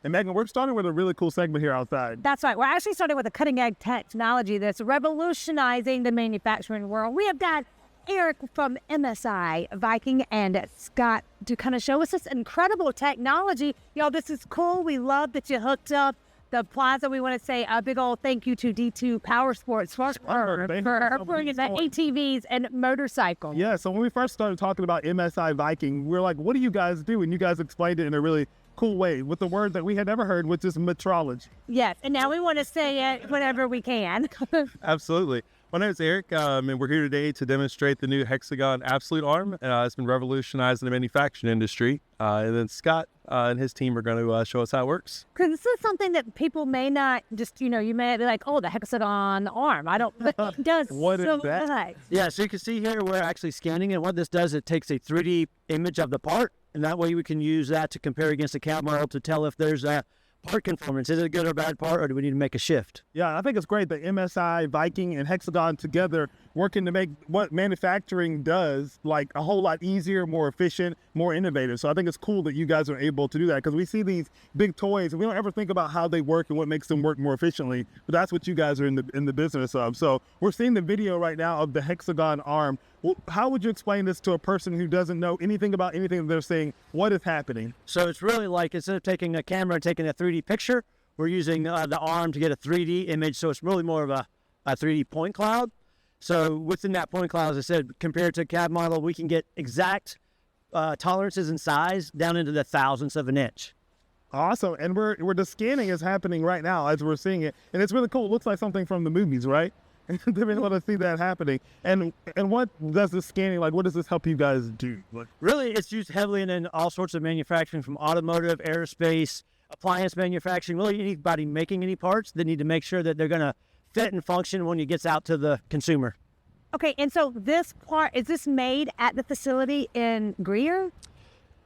And Megan, we're starting with a really cool segment here outside. That's right. We're actually starting with a cutting-edge technology that's revolutionizing the manufacturing world. We have got Eric from MSI Viking and Scott to kind of show us this incredible technology. Y'all, this is cool. We love that you hooked up the plaza. We want to say a big old thank you to D2 Power Sports for bringing the ATVs and motorcycles. Yeah, so when we first started talking about MSI Viking, we were like, what do you guys do? And you guys explained it in a really cool way with the word that we had never heard, which is metrology. Yes, and now we want to say it whenever we can. Absolutely. My name is Eric, and we're here today to demonstrate the new Hexagon Absolute Arm. It's been revolutionizing the manufacturing industry. And then Scott and his team are going to show us how it works. Because this is something that people may not just, you may be like, oh, the Hexagon arm. I don't, but it does What so is that? much. Yeah, so you can see here we're actually scanning it. What this does, it takes a 3D image of the part, and that way we can use that to compare against the CAD model to tell if there's a part conformance. Is it a good or bad part, or do we need to make a shift? Yeah, I think it's great that MSI, Viking, and Hexagon together working to make what manufacturing does like a whole lot easier, more efficient, more innovative. So I think it's cool that you guys are able to do that, because we see these big toys and we don't ever think about how they work and what makes them work more efficiently. But that's what you guys are in the business of. So we're seeing the video right now of the Hexagon arm. Well, how would you explain this to a person who doesn't know anything about anything that they're saying? What is happening? So it's really like, instead of taking a camera and taking a 3D picture, we're using the arm to get a 3D image. So it's really more of a 3D point cloud. So within that point cloud, as I said, compared to a CAD model, we can get exact tolerances and size down into the thousandths of an inch. Awesome. And the scanning is happening right now as we're seeing it. And it's really cool. It looks like something from the movies, right? They've been able to see that happening. And what does the scanning, like, what does this help you guys do? Really, it's used heavily in all sorts of manufacturing, from automotive, aerospace, appliance manufacturing. Really, anybody making any parts, they need to make sure that they're going to fit and function when it gets out to the consumer. Okay, and so this part, is this made at the facility in Greer?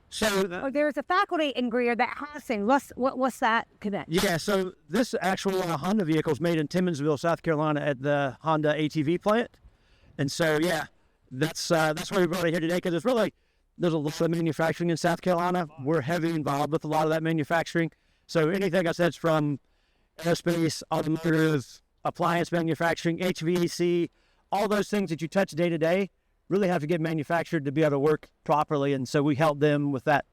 So There's a faculty in Greer that has things. What's that connection? yeah, so this actual Honda vehicle is made in Timmonsville, South Carolina, at the Honda ATV plant. And so, yeah, that's why we brought it here today, because there's a lot of manufacturing in South Carolina. We're heavily involved with a lot of that manufacturing. So anything I said from aerospace, automotive, appliance manufacturing, HVAC, all those things that you touch day to day really have to get manufactured to be able to work properly. And so we help them with that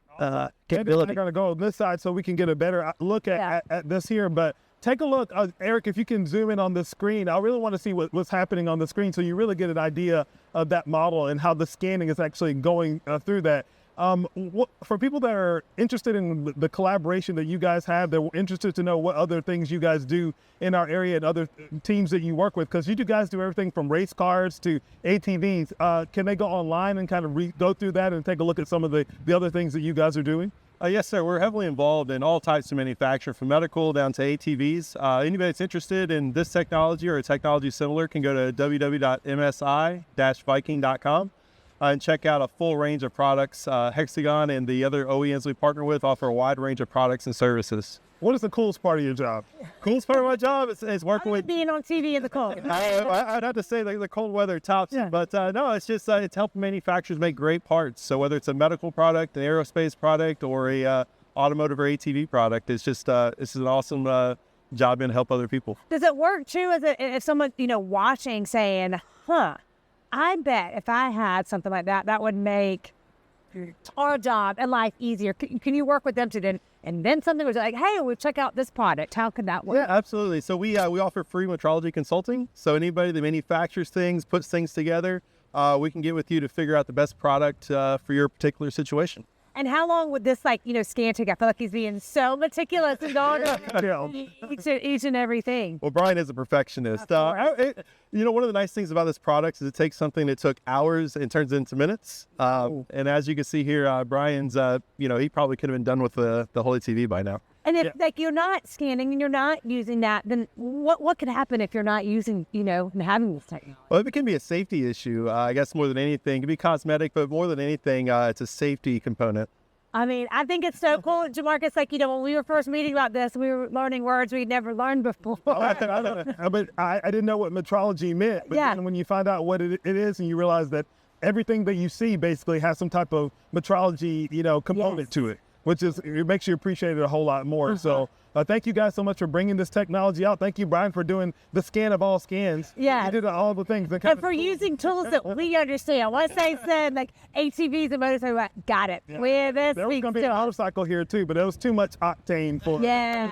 capability. I'm going to go on this side so we can get a better look at this here. But take a look, Eric, if you can zoom in on the screen. I really want to see what's happening on the screen so you really get an idea of that model and how the scanning is actually going through that. For people that are interested in the collaboration that you guys have, that were interested to know what other things you guys do in our area and other teams that you work with, because you guys do everything from race cars to ATVs. Can they go online and kind of go through that and take a look at some of the other things that you guys are doing? Yes, sir. We're heavily involved in all types of manufacturing, from medical down to ATVs. Anybody that's interested in this technology or a technology similar can go to www.msi-viking.com. And check out a full range of products. Hexagon and the other OEMs we partner with offer a wide range of products and services. What is the coolest part of your job? Coolest part of my job is working with... Being on TV in the cold. I'd have to say the cold weather tops, but no, it's just it's helping manufacturers make great parts. So whether it's a medical product, an aerospace product, or a automotive or ATV product, it's just it's an awesome job and help other people. Does it work too as if someone watching saying, I bet if I had something like that, that would make our job and life easier. Can you work with them to and then something was like, hey, we'll check out this product. How could that work? Yeah, absolutely. So we offer free metrology consulting. So anybody that manufactures things, puts things together, we can get with you to figure out the best product for your particular situation. And how long would this scan take? I feel like he's being so meticulous and going each and everything. Well, Brian is a perfectionist. One of the nice things about this product is it takes something that took hours and turns it into minutes. And as you can see here, Brian's, he probably could have been done with the whole ATV by now. And if you're not scanning and you're not using that, then what could happen if you're not using, and having this technology? Well, it can be a safety issue, I guess, more than anything. It can be cosmetic, but more than anything, it's a safety component. I mean, I think it's so cool, Jamarcus, when we were first meeting about this, we were learning words we'd never learned before. I didn't know what metrology meant, but then when you find out what it is and you realize that everything that you see basically has some type of metrology, component to it. which is, it makes you appreciate it a whole lot more. So thank you guys so much for bringing this technology out. Thank you, Brian, for doing the scan of all scans. Yeah. You did all the things. And for using tools that we understand. Once they said like ATVs and motorcycles, like, got it. Yeah. This there was going to be a motorcycle here too, but it was too much octane for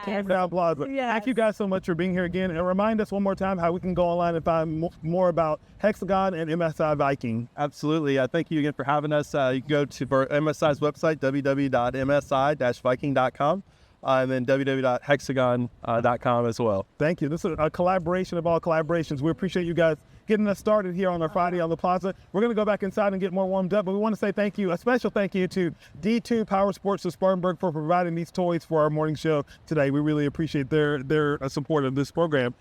Campground Plaza. Yes. Thank you guys so much for being here again. And remind us one more time how we can go online and find more about Hexagon and MSI Viking. Absolutely. Thank you again for having us. You can go to MSI's website, www.msi-viking.com. And then www.hexagon.com as well. Thank you. This is a collaboration of all collaborations. We appreciate you guys getting us started here on our Friday on the Plaza. We're going to go back inside and get more warmed up, but we want to say thank you, a special thank you to D2 Power Sports of Spartanburg for providing these toys for our morning show today. We really appreciate their support of this program.